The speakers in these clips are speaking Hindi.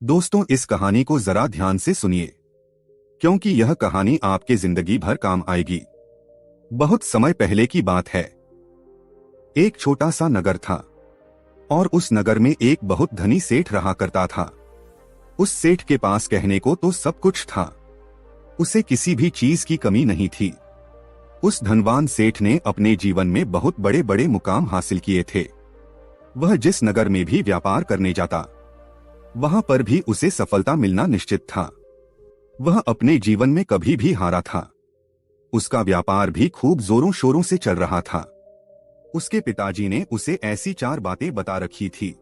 दोस्तों, इस कहानी को जरा ध्यान से सुनिए, क्योंकि यह कहानी आपके जिंदगी भर काम आएगी। बहुत समय पहले की बात है। एक छोटा सा नगर था और उस नगर में एक बहुत धनी सेठ रहा करता था। उस सेठ के पास कहने को तो सब कुछ था, उसे किसी भी चीज की कमी नहीं थी। उस धनवान सेठ ने अपने जीवन में बहुत बड़े बड़े मुकाम हासिल किए थे। वह जिस नगर में भी व्यापार करने जाता, वहां पर भी उसे सफलता मिलना निश्चित था। वह अपने जीवन में कभी भी हारा था। उसका व्यापार भी खूब जोरों शोरों से चल रहा था। उसके पिताजी ने उसे ऐसी 4 बातें बता रखी थी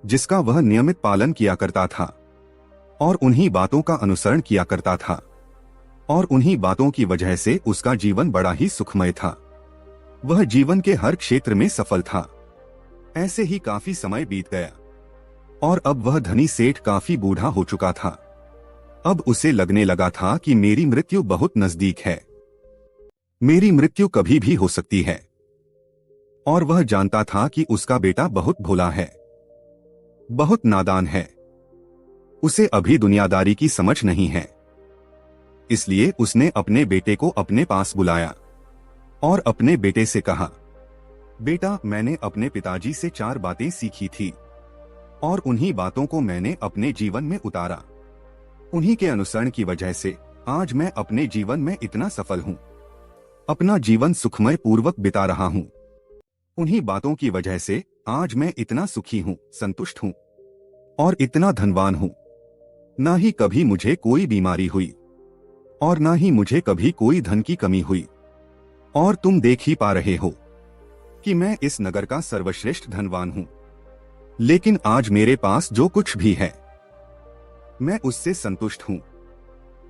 जिसका वह नियमित पालन किया करता था और उन्हीं बातों का अनुसरण किया करता था, और उन्हीं बातों की वजह से उसका जीवन बड़ा ही सुखमय था। वह जीवन के हर क्षेत्र में सफल था। ऐसे ही काफी समय बीत गया और अब वह धनी सेठ काफी बूढ़ा हो चुका था। अब उसे लगने लगा था कि मेरी मृत्यु बहुत नजदीक है, मेरी मृत्यु कभी भी हो सकती है। और वह जानता था कि उसका बेटा बहुत भोला है, बहुत नादान है, उसे अभी दुनियादारी की समझ नहीं है। इसलिए उसने अपने बेटे को अपने पास बुलाया और अपने बेटे से कहा, बेटा, मैंने अपने पिताजी से 4 बातें सीखी थी और उन्हीं बातों को मैंने अपने जीवन में उतारा। उन्हीं के अनुसरण की वजह से आज मैं अपने जीवन में इतना सफल हूँ, अपना जीवन सुखमय पूर्वक बिता रहा हूँ। उन्हीं बातों की वजह से आज मैं इतना सुखी हूँ, संतुष्ट हूँ और इतना धनवान हूँ। ना ही कभी मुझे कोई बीमारी हुई और ना ही मुझे कभी कोई धन की कमी हुई। और तुम देख ही पा रहे हो कि मैं इस नगर का सर्वश्रेष्ठ धनवान हूँ। लेकिन आज मेरे पास जो कुछ भी है, मैं उससे संतुष्ट हूं,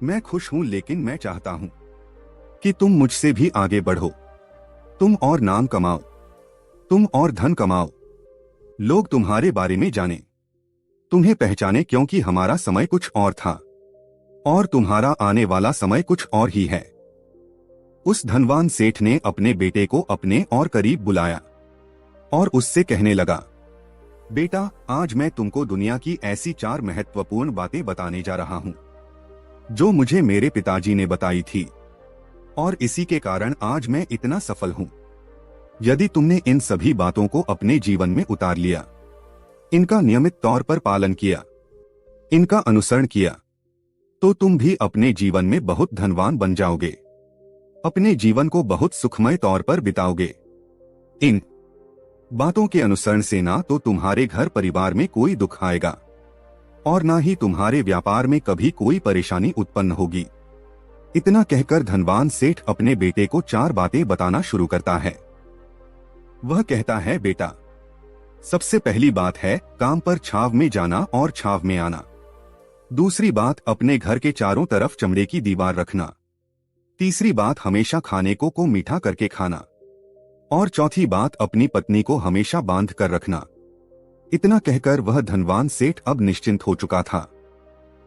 मैं खुश हूं। लेकिन मैं चाहता हूं कि तुम मुझसे भी आगे बढ़ो, तुम और नाम कमाओ, तुम और धन कमाओ, लोग तुम्हारे बारे में जाने, तुम्हें पहचाने, क्योंकि हमारा समय कुछ और था और तुम्हारा आने वाला समय कुछ और ही है। उस धनवान सेठ ने अपने बेटे को अपने और करीब बुलाया और उससे कहने लगा, बेटा, आज मैं तुमको दुनिया की ऐसी 4 महत्वपूर्ण बातें बताने जा रहा हूं जो मुझे मेरे पिताजी ने बताई थी, और इसी के कारण आज मैं इतना सफल हूं। यदि तुमने इन सभी बातों को अपने जीवन में उतार लिया, इनका नियमित तौर पर पालन किया, इनका अनुसरण किया, तो तुम भी अपने जीवन में बहुत धनवान बन जाओगे, अपने जीवन को बहुत सुखमय तौर पर बिताओगे। इन बातों के अनुसरण से ना तो तुम्हारे घर परिवार में कोई दुख आएगा और ना ही तुम्हारे व्यापार में कभी कोई परेशानी उत्पन्न होगी। इतना कहकर धनवान सेठ अपने बेटे को 4 बातें बताना शुरू करता है। वह कहता है, बेटा, सबसे पहली बात है काम पर छाव में जाना और छाव में आना। दूसरी बात, अपने घर के चारों तरफ चमड़े की दीवार रखना। तीसरी बात, हमेशा खाने को मीठा करके खाना। और चौथी बात, अपनी पत्नी को हमेशा बांध कर रखना। इतना कहकर वह धनवान सेठ अब निश्चिंत हो चुका था।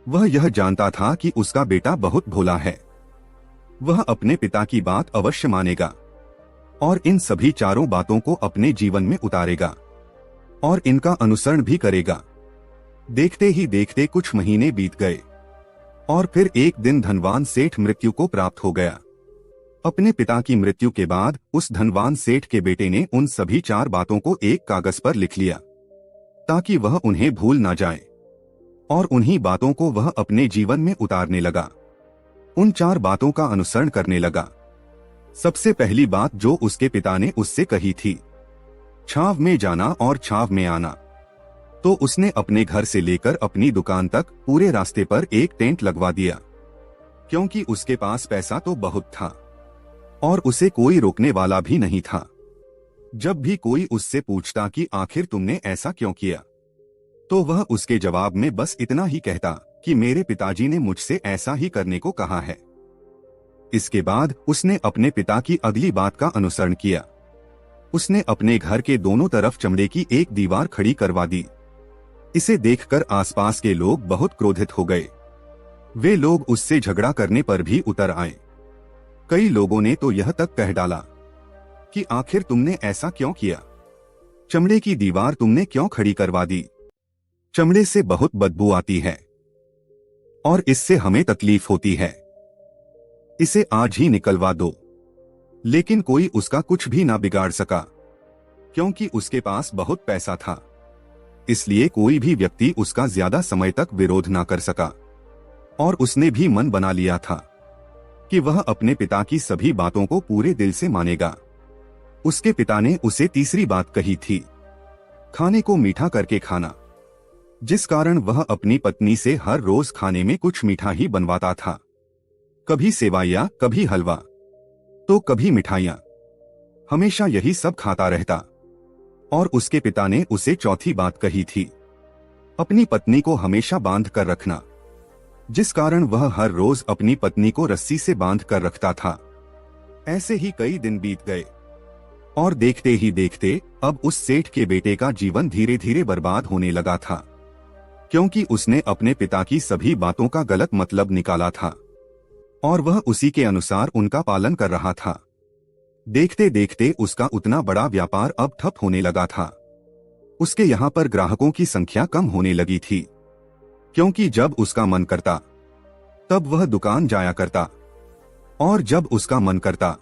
वह यह जानता था कि उसका बेटा बहुत भोला है, वह अपने पिता की बात अवश्य मानेगा और इन सभी 4 बातों को अपने जीवन में उतारेगा और इनका अनुसरण भी करेगा। देखते ही देखते कुछ महीने बीत गए और फिर एक दिन धनवान सेठ मृत्यु को प्राप्त हो गया। अपने पिता की मृत्यु के बाद उस धनवान सेठ के बेटे ने उन सभी 4 बातों को एक कागज पर लिख लिया ताकि वह उन्हें भूल ना जाए, और उन्हीं बातों को वह अपने जीवन में उतारने लगा, उन 4 बातों का अनुसरण करने लगा। सबसे पहली बात जो उसके पिता ने उससे कही थी, छाव में जाना और छाव में आना, तो उसने अपने घर से लेकर अपनी दुकान तक पूरे रास्ते पर एक टेंट लगवा दिया, क्योंकि उसके पास पैसा तो बहुत था और उसे कोई रोकने वाला भी नहीं था। जब भी कोई उससे पूछता कि आखिर तुमने ऐसा क्यों किया, तो वह उसके जवाब में बस इतना ही कहता कि मेरे पिताजी ने मुझसे ऐसा ही करने को कहा है। इसके बाद उसने अपने पिता की अगली बात का अनुसरण किया। उसने अपने घर के दोनों तरफ चमड़े की एक दीवार खड़ी करवा दी। इसे देखकर आसपास के लोग बहुत क्रोधित हो गए। वे लोग उससे झगड़ा करने पर भी उतर आए। कई लोगों ने तो यह तक कह डाला कि आखिर तुमने ऐसा क्यों किया, चमड़े की दीवार तुमने क्यों खड़ी करवा दी। चमड़े से बहुत बदबू आती है और इससे हमें तकलीफ होती है। इसे आज ही निकलवा दो। लेकिन कोई उसका कुछ भी ना बिगाड़ सका, क्योंकि उसके पास बहुत पैसा था। इसलिए कोई भी व्यक्ति उसका ज्यादा समय तक विरोध ना कर सका और उसने भी मन बना लिया था कि वह अपने पिता की सभी बातों को पूरे दिल से मानेगा। उसके पिता ने उसे तीसरी बात कही थी, खाने को मीठा करके खाना, जिस कारण वह अपनी पत्नी से हर रोज खाने में कुछ मीठा ही बनवाता था। कभी सेवाइयां, कभी हलवा, तो कभी मिठाइयां, हमेशा यही सब खाता रहता। और उसके पिता ने उसे चौथी बात कही थी, अपनी पत्नी को हमेशा बांध कर रखना, जिस कारण वह हर रोज अपनी पत्नी को रस्सी से बांध कर रखता था। ऐसे ही कई दिन बीत गए और देखते ही देखते अब उस सेठ के बेटे का जीवन धीरे धीरे बर्बाद होने लगा था, क्योंकि उसने अपने पिता की सभी बातों का गलत मतलब निकाला था और वह उसी के अनुसार उनका पालन कर रहा था। देखते देखते उसका उतना बड़ा व्यापार अब ठप होने लगा था। उसके यहाँ पर ग्राहकों की संख्या कम होने लगी थी, क्योंकि जब उसका मन करता तब वह दुकान जाया करता और जब उसका मन करता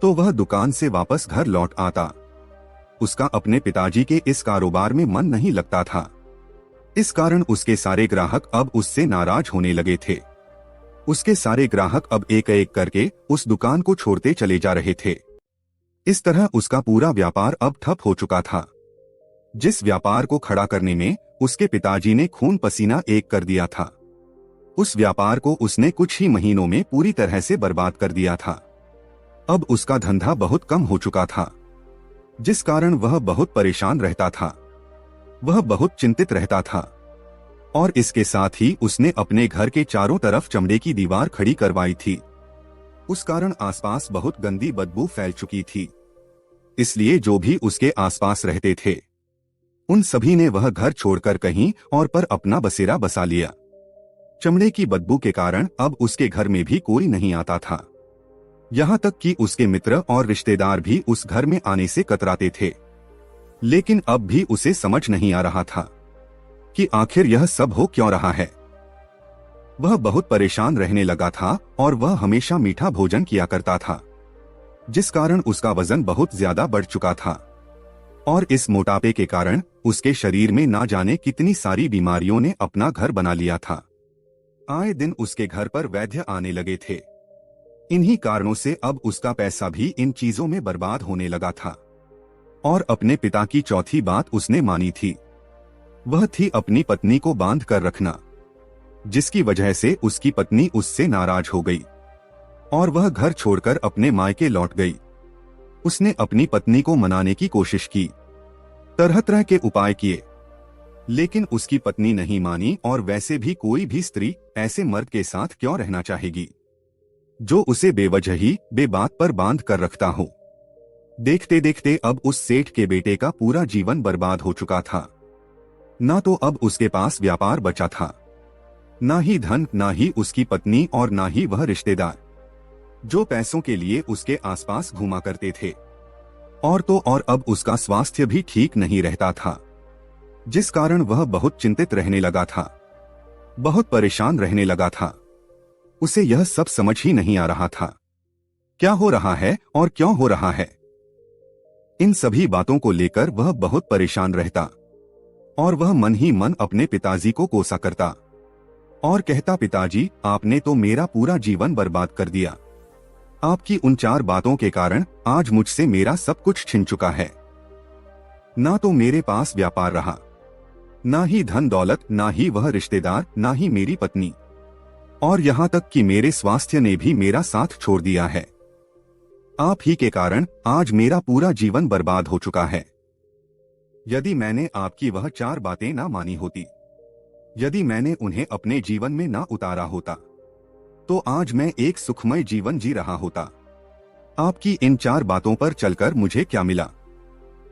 तो वह दुकान से वापस घर लौट आता। उसका अपने पिताजी के इस कारोबार में मन नहीं लगता था। इस कारण उसके सारे ग्राहक अब उससे नाराज होने लगे थे। उसके सारे ग्राहक अब एक एक करके उस दुकान को छोड़ते चले जा रहे थे। इस तरह उसका पूरा व्यापार अब ठप हो चुका था। जिस व्यापार को खड़ा करने में उसके पिताजी ने खून पसीना एक कर दिया था, उस व्यापार को उसने कुछ ही महीनों में पूरी तरह से बर्बाद कर दिया था। अब उसका धंधा बहुत कम हो चुका था, जिस कारण वह बहुत परेशान रहता था। वह बहुत चिंतित रहता था और इसके साथ ही उसने अपने घर के चारों तरफ चमड़े की दीवार खड़ी करवाई थी। उस कारण आसपास बहुत गंदी बदबू फैल चुकी थी। इसलिए जो भी उसके आसपास रहते थे उन सभी ने वह घर छोड़कर कहीं और पर अपना बसेरा बसा लिया। चमड़े की बदबू के कारण अब उसके घर में भी कोई नहीं आता था। यहाँ तक कि उसके मित्र और रिश्तेदार भी उस घर में आने से कतराते थे। लेकिन अब भी उसे समझ नहीं आ रहा था कि आखिर यह सब हो क्यों रहा है। वह बहुत परेशान रहने लगा था और वह हमेशा मीठा भोजन किया करता था, जिस कारण उसका वजन बहुत ज्यादा बढ़ चुका था और इस मोटापे के कारण उसके शरीर में ना जाने कितनी सारी बीमारियों ने अपना घर बना लिया था। आए दिन उसके घर पर वैद्य आने लगे थे। इन्हीं कारणों से अब उसका पैसा भी इन चीजों में बर्बाद होने लगा था। और अपने पिता की चौथी बात उसने मानी थी, वह थी अपनी पत्नी को बांध कर रखना, जिसकी वजह से उसकी पत्नी उससे नाराज हो गई और वह घर छोड़कर अपने मायके लौट गई। उसने अपनी पत्नी को मनाने की कोशिश की, तरह तरह के उपाय किए, लेकिन उसकी पत्नी नहीं मानी। और वैसे भी कोई भी स्त्री ऐसे मर्द के साथ क्यों रहना चाहेगी जो उसे बेवजह ही बेबात पर बांध कर रखता हो। देखते देखते अब उस सेठ के बेटे का पूरा जीवन बर्बाद हो चुका था। ना तो अब उसके पास व्यापार बचा था, ना ही धन, ना ही उसकी पत्नी और ना ही वह रिश्तेदार जो पैसों के लिए उसके आसपास घूमा करते थे। और तो और अब उसका स्वास्थ्य भी ठीक नहीं रहता था, जिस कारण वह बहुत चिंतित रहने लगा था, बहुत परेशान रहने लगा था। उसे यह सब समझ ही नहीं आ रहा था क्या हो रहा है और क्यों हो रहा है। इन सभी बातों को लेकर वह बहुत परेशान रहता और वह मन ही मन अपने पिताजी को कोसा करता और कहता, पिताजी आपने तो मेरा पूरा जीवन बर्बाद कर दिया। आपकी उन 4 बातों के कारण आज मुझसे मेरा सब कुछ छिन चुका है। ना तो मेरे पास व्यापार रहा, ना ही धन दौलत, ना ही वह रिश्तेदार, ना ही मेरी पत्नी, और यहाँ तक कि मेरे स्वास्थ्य ने भी मेरा साथ छोड़ दिया है। आप ही के कारण आज मेरा पूरा जीवन बर्बाद हो चुका है। यदि मैंने आपकी वह 4 बातें ना मानी होती, यदि मैंने उन्हें अपने जीवन में ना उतारा होता, तो आज मैं एक सुखमय जीवन जी रहा होता। आपकी इन 4 बातों पर चलकर मुझे क्या मिला?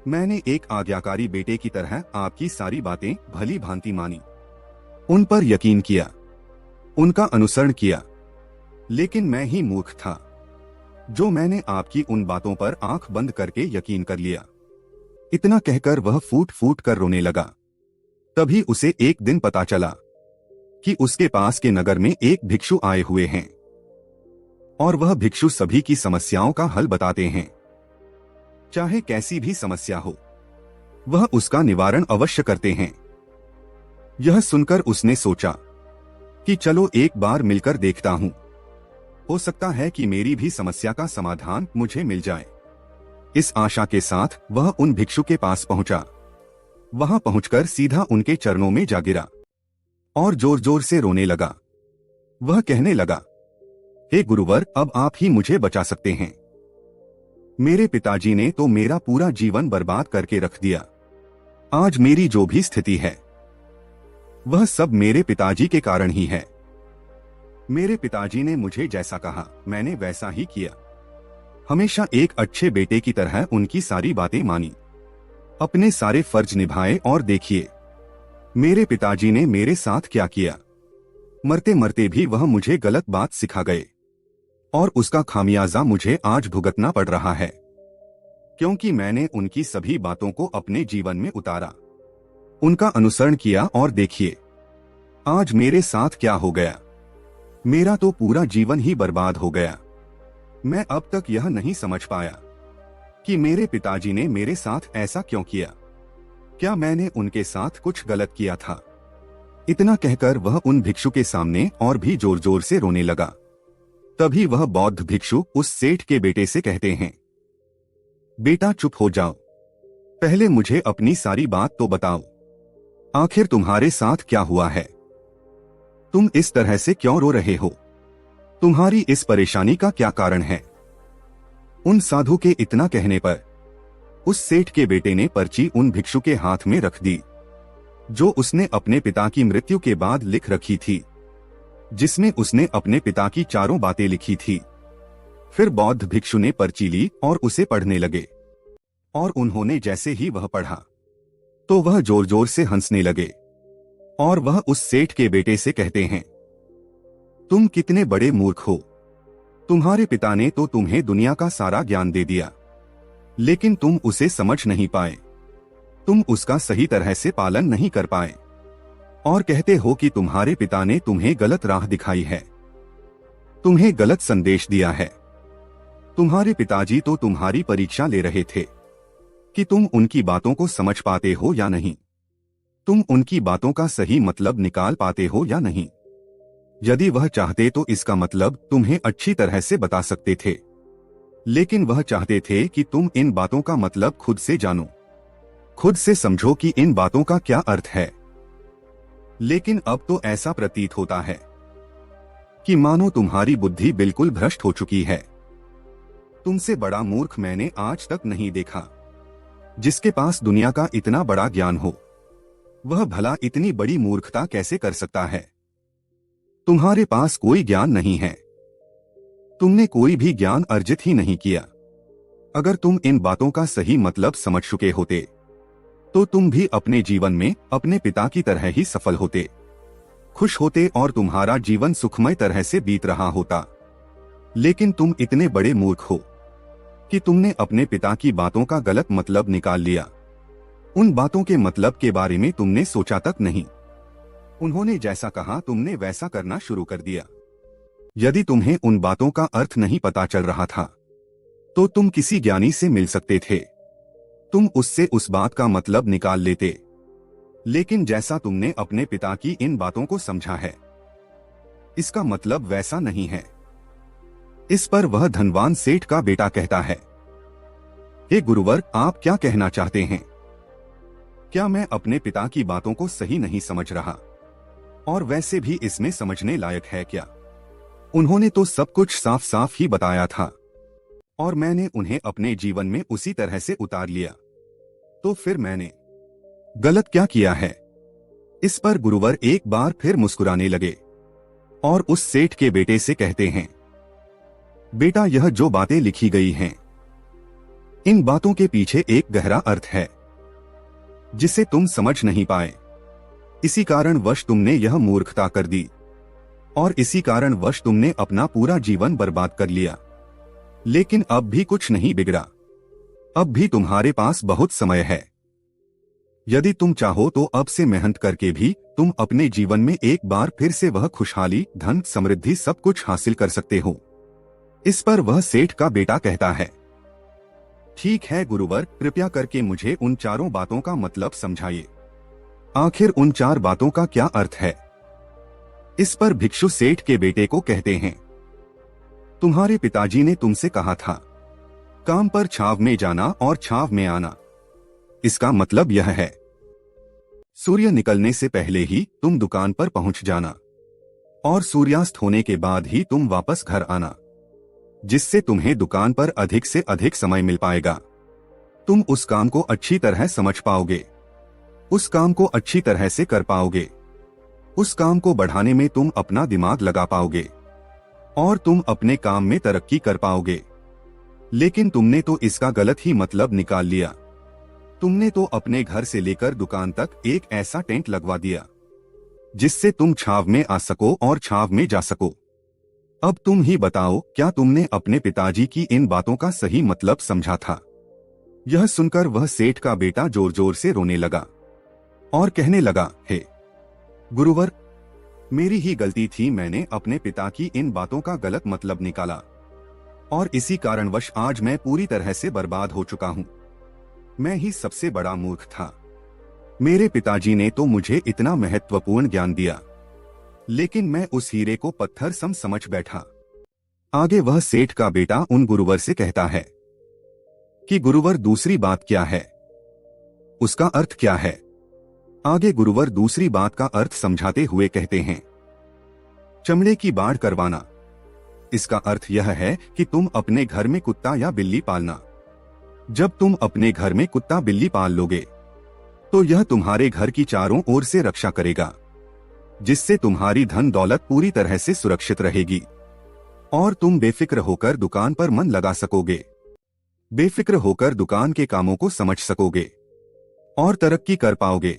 मैंने एक आज्ञाकारी बेटे की तरह आपकी सारी बातें भली भांति मानी, उन पर यकीन किया, उनका अनुसरण किया। लेकिन मैं ही मूर्ख था जो मैंने आपकी उन बातों पर आंख बंद करके यकीन कर लिया। इतना कहकर वह फूट फूट कर रोने लगा तभी उसे एक दिन पता चला कि उसके पास के नगर में एक भिक्षु आए हुए हैं और वह भिक्षु सभी की समस्याओं का हल बताते हैं। चाहे कैसी भी समस्या हो, वह उसका निवारण अवश्य करते हैं। यह सुनकर उसने सोचा कि चलो एक बार मिलकर देखता हूं, हो सकता है कि मेरी भी समस्या का समाधान मुझे मिल जाए। इस आशा के साथ वह उन भिक्षु के पास पहुंचा। वहां पहुंचकर सीधा उनके चरणों में जा गिरा और जोर जोर से रोने लगा। वह कहने लगा, हे गुरुवर, अब आप ही मुझे बचा सकते हैं। मेरे पिताजी ने तो मेरा पूरा जीवन बर्बाद करके रख दिया। आज मेरी जो भी स्थिति है, वह सब मेरे पिताजी के कारण ही है। मेरे पिताजी ने मुझे जैसा कहा मैंने वैसा ही किया। हमेशा एक अच्छे बेटे की तरह उनकी सारी बातें मानी, अपने सारे फर्ज निभाए और देखिए मेरे पिताजी ने मेरे साथ क्या किया। मरते मरते भी वह मुझे गलत बात सिखा गए और उसका खामियाजा मुझे आज भुगतना पड़ रहा है, क्योंकि मैंने उनकी सभी बातों को अपने जीवन में उतारा, उनका अनुसरण किया और देखिए आज मेरे साथ क्या हो गया। मेरा तो पूरा जीवन ही बर्बाद हो गया। मैं अब तक यह नहीं समझ पाया कि मेरे पिताजी ने मेरे साथ ऐसा क्यों किया। क्या मैंने उनके साथ कुछ गलत किया था? इतना कहकर वह उन भिक्षु के सामने और भी जोर जोर से रोने लगा। तभी वह बौद्ध भिक्षु उस सेठ के बेटे से कहते हैं, बेटा चुप हो जाओ, पहले मुझे अपनी सारी बात तो बताओ। आखिर तुम्हारे साथ क्या हुआ है? तुम इस तरह से क्यों रो रहे हो? तुम्हारी इस परेशानी का क्या कारण है? उन साधु के इतना कहने पर उस सेठ के बेटे ने पर्ची उन भिक्षु के हाथ में रख दी, जो उसने अपने पिता की मृत्यु के बाद लिख रखी थी, जिसमें उसने अपने पिता की चारों बातें लिखी थी। फिर बौद्ध भिक्षु ने पर्ची ली और उसे पढ़ने लगे, और उन्होंने जैसे ही वह पढ़ा तो वह जोर जोर से हंसने लगे और वह उस सेठ के बेटे से कहते हैं, तुम कितने बड़े मूर्ख हो। तुम्हारे पिता ने तो तुम्हें दुनिया का सारा ज्ञान दे दिया, लेकिन तुम उसे समझ नहीं पाए, तुम उसका सही तरह से पालन नहीं कर पाए और कहते हो कि तुम्हारे पिता ने तुम्हें गलत राह दिखाई है, तुम्हें गलत संदेश दिया है। तुम्हारे पिताजी तो तुम्हारी परीक्षा ले रहे थे कि तुम उनकी बातों को समझ पाते हो या नहीं, तुम उनकी बातों का सही मतलब निकाल पाते हो या नहीं। यदि वह चाहते तो इसका मतलब तुम्हें अच्छी तरह से बता सकते थे, लेकिन वह चाहते थे कि तुम इन बातों का मतलब खुद से जानो, खुद से समझो कि इन बातों का क्या अर्थ है। लेकिन अब तो ऐसा प्रतीत होता है कि मानो तुम्हारी बुद्धि बिल्कुल भ्रष्ट हो चुकी है। तुमसे बड़ा मूर्ख मैंने आज तक नहीं देखा। जिसके पास दुनिया का इतना बड़ा ज्ञान हो, वह भला इतनी बड़ी मूर्खता कैसे कर सकता है? तुम्हारे पास कोई ज्ञान नहीं है, तुमने कोई भी ज्ञान अर्जित ही नहीं किया। अगर तुम इन बातों का सही मतलब समझ चुके होते तो तुम भी अपने जीवन में अपने पिता की तरह ही सफल होते, खुश होते और तुम्हारा जीवन सुखमय तरह से बीत रहा होता। लेकिन तुम इतने बड़े मूर्ख हो कि तुमने अपने पिता की बातों का गलत मतलब निकाल लिया। उन बातों के मतलब के बारे में तुमने सोचा तक नहीं। उन्होंने जैसा कहा तुमने वैसा करना शुरू कर दिया। यदि तुम्हें उन बातों का अर्थ नहीं पता चल रहा था तो तुम किसी ज्ञानी से मिल सकते थे, तुम उससे उस बात का मतलब निकाल लेते। लेकिन जैसा तुमने अपने पिता की इन बातों को समझा है, इसका मतलब वैसा नहीं है। इस पर वह धनवान सेठ का बेटा कहता है, हे गुरुवर, आप क्या कहना चाहते हैं? क्या मैं अपने पिता की बातों को सही नहीं समझ रहा? और वैसे भी इसमें समझने लायक है क्या? उन्होंने तो सब कुछ साफ साफ ही बताया था और मैंने उन्हें अपने जीवन में उसी तरह से उतार लिया, तो फिर मैंने गलत क्या किया है? इस पर गुरुवर एक बार फिर मुस्कुराने लगे और उस सेठ के बेटे से कहते हैं, बेटा, यह जो बातें लिखी गई हैं, इन बातों के पीछे एक गहरा अर्थ है जिसे तुम समझ नहीं पाए। इसी कारणवश तुमने यह मूर्खता कर दी और इसी कारणवश तुमने अपना पूरा जीवन बर्बाद कर लिया। लेकिन अब भी कुछ नहीं बिगड़ा, अब भी तुम्हारे पास बहुत समय है। यदि तुम चाहो तो अब से मेहनत करके भी तुम अपने जीवन में एक बार फिर से वह खुशहाली, धन, समृद्धि सब कुछ हासिल कर सकते हो। इस पर वह सेठ का बेटा कहता है, ठीक है गुरुवर, कृपया करके मुझे उन चारों बातों का मतलब समझाइए। आखिर उन 4 बातों का क्या अर्थ है? इस पर भिक्षु सेठ के बेटे को कहते हैं, तुम्हारे पिताजी ने तुमसे कहा था, काम पर छाव में जाना और छाव में आना। इसका मतलब यह है, सूर्य निकलने से पहले ही तुम दुकान पर पहुंच जाना और सूर्यास्त होने के बाद ही तुम वापस घर आना, जिससे तुम्हें दुकान पर अधिक से अधिक समय मिल पाएगा। तुम उस काम को अच्छी तरह समझ पाओगे, उस काम को अच्छी तरह से कर पाओगे, उस काम को बढ़ाने में तुम अपना दिमाग लगा पाओगे और तुम अपने काम में तरक्की कर पाओगे। लेकिन तुमने तो इसका गलत ही मतलब निकाल लिया। तुमने तो अपने घर से लेकर दुकान तक एक ऐसा टेंट लगवा दिया जिससे तुम छाव में आ सको और छाव में जा सको। अब तुम ही बताओ, क्या तुमने अपने पिताजी की इन बातों का सही मतलब समझा था? यह सुनकर वह सेठ का बेटा जोर जोर से रोने लगा और कहने लगा, हे गुरुवर, मेरी ही गलती थी, मैंने अपने पिता की इन बातों का गलत मतलब निकाला और इसी कारणवश आज मैं पूरी तरह से बर्बाद हो चुका हूँ। मैं ही सबसे बड़ा मूर्ख था। मेरे पिताजी ने तो मुझे इतना महत्वपूर्ण ज्ञान दिया, लेकिन मैं उस हीरे को पत्थर सम समझ बैठा। आगे वह सेठ का बेटा उन गुरुवर से कहता है कि गुरुवर, दूसरी बात क्या है? उसका अर्थ क्या है? आगे गुरुवर दूसरी बात का अर्थ समझाते हुए कहते हैं, चमड़े की बाढ़ करवाना। इसका अर्थ यह है कि तुम अपने घर में कुत्ता या बिल्ली पालना। जब तुम अपने घर में कुत्ता बिल्ली पाल लोगे तो यह तुम्हारे घर की चारों ओर से रक्षा करेगा, जिससे तुम्हारी धन दौलत पूरी तरह से सुरक्षित रहेगी और तुम बेफिक्र होकर दुकान पर मन लगा सकोगे, बेफिक्र होकर दुकान के कामों को समझ सकोगे और तरक्की कर पाओगे।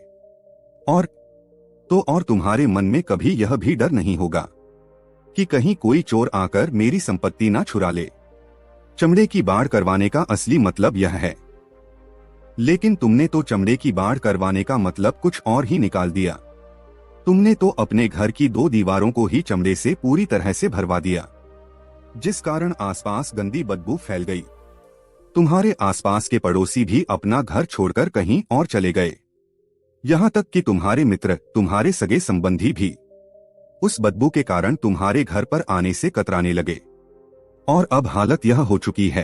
और तुम्हारे मन में कभी यह भी डर नहीं होगा कि कहीं कोई चोर आकर मेरी संपत्ति ना छुरा ले। चमड़े की बाढ़ करवाने का असली मतलब यह है, लेकिन तुमने तो चमड़े की बाढ़ करवाने का मतलब कुछ और ही निकाल दिया। तुमने तो अपने घर की 2 दीवारों को ही चमड़े से पूरी तरह से भरवा दिया, जिस कारण आसपास गंदी बदबू फैल गई। तुम्हारे आसपास के पड़ोसी भी अपना घर छोड़कर कहीं और चले गए, यहाँ तक कि तुम्हारे मित्र, तुम्हारे सगे संबंधी भी उस बदबू के कारण तुम्हारे घर पर आने से कतराने लगे। और अब हालत यह हो चुकी है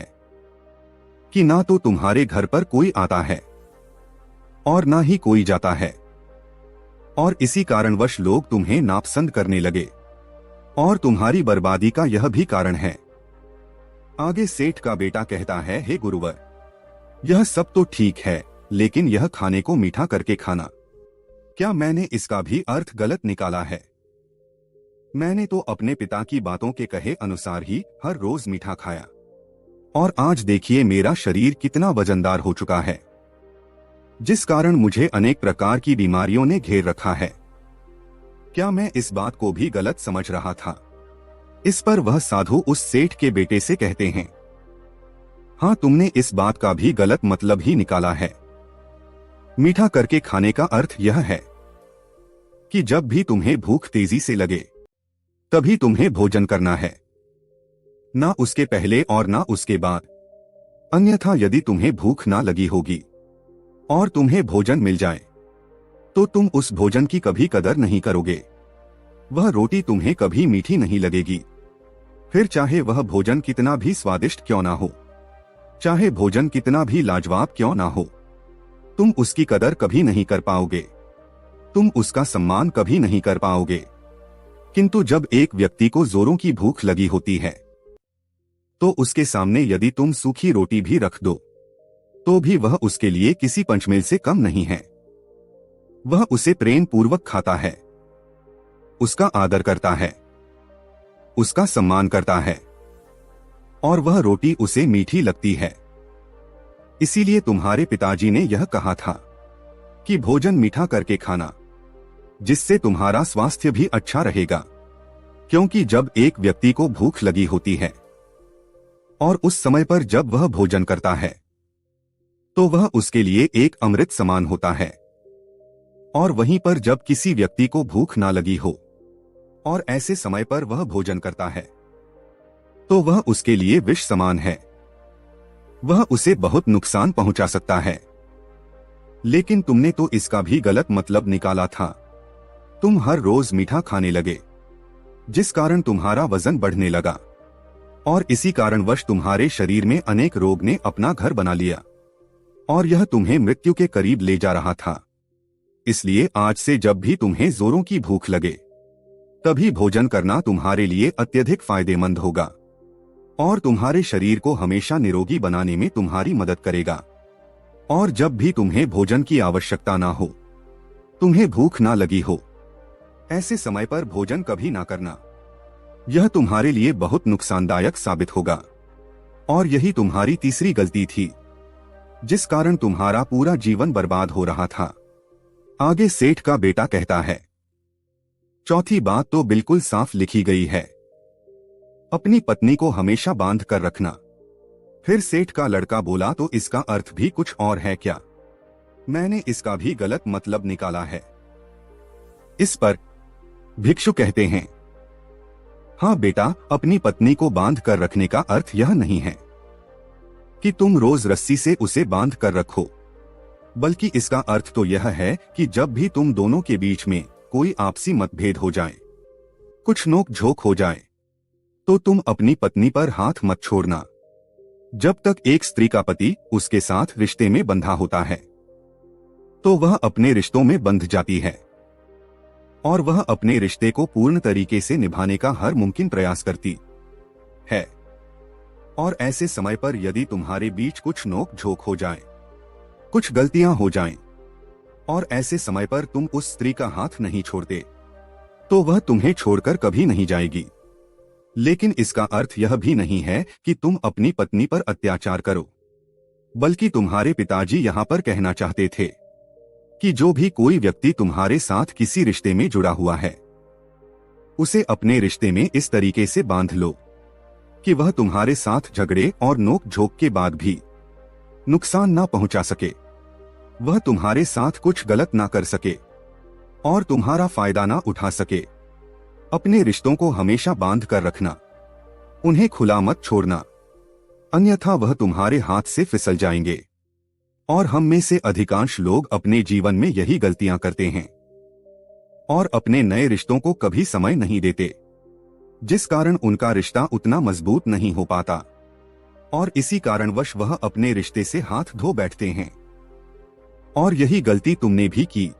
कि ना तो तुम्हारे घर पर कोई आता है और ना ही कोई जाता है, और इसी कारणवश लोग तुम्हें नापसंद करने लगे और तुम्हारी बर्बादी का यह भी कारण है। आगे सेठ का बेटा कहता है, हे गुरुवर, यह सब तो ठीक है, लेकिन यह खाने को मीठा करके खाना, क्या मैंने इसका भी अर्थ गलत निकाला है? मैंने तो अपने पिता की बातों के कहे अनुसार ही हर रोज मीठा खाया और आज देखिए मेरा शरीर कितना वजनदार हो चुका है, जिस कारण मुझे अनेक प्रकार की बीमारियों ने घेर रखा है। क्या मैं इस बात को भी गलत समझ रहा था? इस पर वह साधु उस सेठ के बेटे से कहते हैं, हाँ, तुमने इस बात का भी गलत मतलब ही निकाला है। मीठा करके खाने का अर्थ यह है कि जब भी तुम्हें भूख तेजी से लगे तभी तुम्हें भोजन करना है, ना उसके पहले और ना उसके बाद। अन्यथा यदि तुम्हें भूख ना लगी होगी और तुम्हें भोजन मिल जाए तो तुम उस भोजन की कभी कदर नहीं करोगे। वह रोटी तुम्हें कभी मीठी नहीं लगेगी, फिर चाहे वह भोजन कितना भी स्वादिष्ट क्यों ना हो, चाहे भोजन कितना भी लाजवाब क्यों ना हो, तुम उसकी कदर कभी नहीं कर पाओगे, तुम उसका सम्मान कभी नहीं कर पाओगे। किंतु जब एक व्यक्ति को जोरों की भूख लगी होती है तो उसके सामने यदि तुम सूखी रोटी भी रख दो तो भी वह उसके लिए किसी पंचमेल से कम नहीं है। वह उसे प्रेम पूर्वक खाता है, उसका आदर करता है, उसका सम्मान करता है और वह रोटी उसे मीठी लगती है। इसीलिए तुम्हारे पिताजी ने यह कहा था कि भोजन मीठा करके खाना, जिससे तुम्हारा स्वास्थ्य भी अच्छा रहेगा। क्योंकि जब एक व्यक्ति को भूख लगी होती है और उस समय पर जब वह भोजन करता है तो वह उसके लिए एक अमृत समान होता है। और वहीं पर जब किसी व्यक्ति को भूख ना लगी हो और ऐसे समय पर वह भोजन करता है तो वह उसके लिए विष समान है। वह उसे बहुत नुकसान पहुंचा सकता है। लेकिन तुमने तो इसका भी गलत मतलब निकाला था। तुम हर रोज मीठा खाने लगे, जिस कारण तुम्हारा वजन बढ़ने लगा और इसी कारणवश तुम्हारे शरीर में अनेक रोग ने अपना घर बना लिया और यह तुम्हें मृत्यु के करीब ले जा रहा था। इसलिए आज से जब भी तुम्हें जोरों की भूख लगे तभी भोजन करना तुम्हारे लिए अत्यधिक फायदेमंद होगा और तुम्हारे शरीर को हमेशा निरोगी बनाने में तुम्हारी मदद करेगा। और जब भी तुम्हें भोजन की आवश्यकता ना हो, तुम्हें भूख ना लगी हो, ऐसे समय पर भोजन कभी ना करना। यह तुम्हारे लिए बहुत नुकसानदायक साबित होगा। और यही तुम्हारी तीसरी गलती थी जिस कारण तुम्हारा पूरा जीवन बर्बाद हो रहा था। आगे सेठ का बेटा कहता है, चौथी बात तो बिल्कुल साफ लिखी गई है, अपनी पत्नी को हमेशा बांध कर रखना। फिर सेठ का लड़का बोला, तो इसका अर्थ भी कुछ और है क्या? मैंने इसका भी गलत मतलब निकाला है। इस पर भिक्षु कहते हैं, हाँ बेटा, अपनी पत्नी को बांध कर रखने का अर्थ यह नहीं है कि तुम रोज रस्सी से उसे बांध कर रखो, बल्कि इसका अर्थ तो यह है कि जब भी तुम दोनों के बीच में कोई आपसी मतभेद हो जाए, कुछ नोक झोंक हो जाए, तो तुम अपनी पत्नी पर हाथ मत छोड़ना। जब तक एक स्त्री का पति उसके साथ रिश्ते में बंधा होता है तो वह अपने रिश्तों में बंध जाती है और वह अपने रिश्ते को पूर्ण तरीके से निभाने का हर मुमकिन प्रयास करती है। और ऐसे समय पर यदि तुम्हारे बीच कुछ नोक झोंक हो जाए, कुछ गलतियां हो जाएं, और ऐसे समय पर तुम उस स्त्री का हाथ नहीं छोड़ते, तो वह तुम्हें छोड़कर कभी नहीं जाएगी। लेकिन इसका अर्थ यह भी नहीं है कि तुम अपनी पत्नी पर अत्याचार करो, बल्कि तुम्हारे पिताजी यहाँ पर कहना चाहते थे कि जो भी कोई व्यक्ति तुम्हारे साथ किसी रिश्ते में जुड़ा हुआ है, उसे अपने रिश्ते में इस तरीके से बांध लो कि वह तुम्हारे साथ झगड़े और नोक झोंक के बाद भी नुकसान ना पहुंचा सके, वह तुम्हारे साथ कुछ गलत ना कर सके और तुम्हारा फायदा ना उठा सके। अपने रिश्तों को हमेशा बांध कर रखना, उन्हें खुला मत छोड़ना, अन्यथा वह तुम्हारे हाथ से फिसल जाएंगे। और हम में से अधिकांश लोग अपने जीवन में यही गलतियां करते हैं और अपने नए रिश्तों को कभी समय नहीं देते, जिस कारण उनका रिश्ता उतना मजबूत नहीं हो पाता और इसी कारणवश वह अपने रिश्ते से हाथ धो बैठते हैं। और यही गलती तुमने भी की।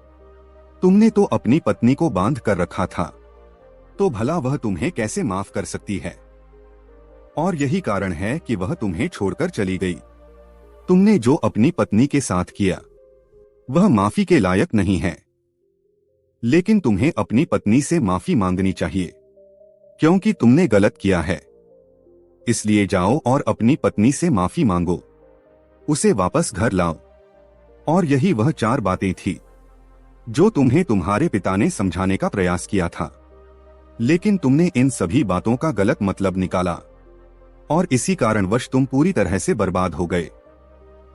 तुमने तो अपनी पत्नी को बांध कर रखा था, तो भला वह तुम्हें कैसे माफ कर सकती है? और यही कारण है कि वह तुम्हें छोड़कर चली गई। तुमने जो अपनी पत्नी के साथ किया वह माफी के लायक नहीं है, लेकिन तुम्हें अपनी पत्नी से माफी मांगनी चाहिए क्योंकि तुमने गलत किया है। इसलिए जाओ और अपनी पत्नी से माफी मांगो, उसे वापस घर लाओ। और यही वह 4 बातें थी जो तुम्हें तुम्हारे पिता ने समझाने का प्रयास किया था, लेकिन तुमने इन सभी बातों का गलत मतलब निकाला और इसी कारणवश तुम पूरी तरह से बर्बाद हो गए।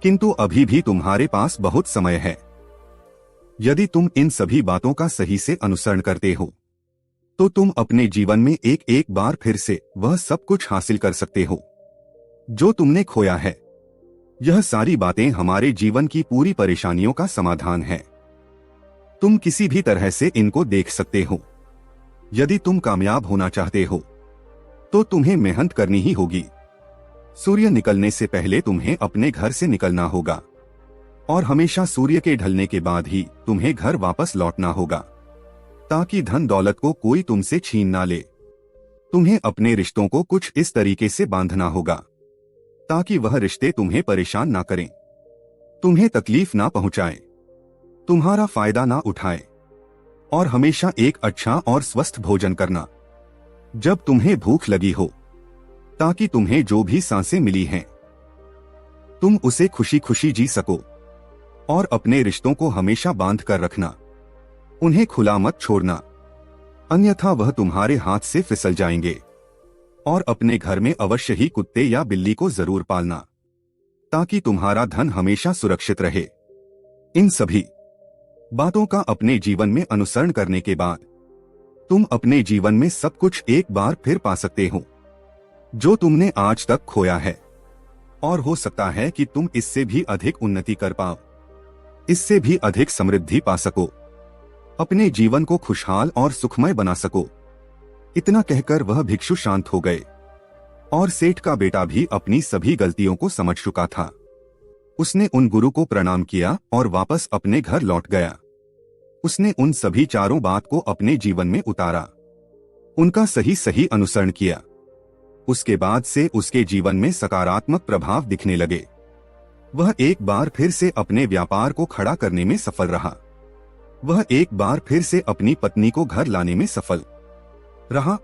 किंतु अभी भी तुम्हारे पास बहुत समय है। यदि तुम इन सभी बातों का सही से अनुसरण करते हो तो तुम अपने जीवन में एक एक बार फिर से वह सब कुछ हासिल कर सकते हो जो तुमने खोया है। यह सारी बातें हमारे जीवन की पूरी परेशानियों का समाधान है। तुम किसी भी तरह से इनको देख सकते हो। यदि तुम कामयाब होना चाहते हो तो तुम्हें मेहनत करनी ही होगी। सूर्य निकलने से पहले तुम्हें अपने घर से निकलना होगा और हमेशा सूर्य के ढलने के बाद ही तुम्हें घर वापस लौटना होगा, ताकि धन दौलत को कोई तुमसे छीन ना ले। तुम्हें अपने रिश्तों को कुछ इस तरीके से बांधना होगा ताकि वह रिश्ते तुम्हें परेशान ना करें, तुम्हें तकलीफ ना पहुंचाएं, तुम्हारा फायदा ना उठाएं। और हमेशा एक अच्छा और स्वस्थ भोजन करना जब तुम्हें भूख लगी हो, ताकि तुम्हें जो भी सांसें मिली हैं तुम उसे खुशी खुशी जी सको। और अपने रिश्तों को हमेशा बांध कर रखना, उन्हें खुला मत छोड़ना, अन्यथा वह तुम्हारे हाथ से फिसल जाएंगे। और अपने घर में अवश्य ही कुत्ते या बिल्ली को जरूर पालना ताकि तुम्हारा धन हमेशा सुरक्षित रहे। इन सभी बातों का अपने जीवन में अनुसरण करने के बाद तुम अपने जीवन में सब कुछ एक बार फिर पा सकते हो जो तुमने आज तक खोया है, और हो सकता है कि तुम इससे भी अधिक उन्नति कर पाओ, इससे भी अधिक समृद्धि पा सको, अपने जीवन को खुशहाल और सुखमय बना सको। इतना कहकर वह भिक्षु शांत हो गए और सेठ का बेटा भी अपनी सभी गलतियों को समझ चुका था। उसने उन गुरु को प्रणाम किया और वापस अपने घर लौट गया। उसने उन सभी चारों बात को अपने जीवन में उतारा, उनका सही सही अनुसरण किया। उसके बाद से उसके जीवन में सकारात्मक प्रभाव दिखने लगे। वह एक बार फिर से अपने व्यापार को खड़ा करने में सफल रहा। वह एक बार फिर से अपनी पत्नी को घर लाने में सफल रहा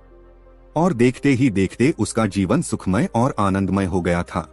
और देखते ही देखते उसका जीवन सुखमय और आनंदमय हो गया था।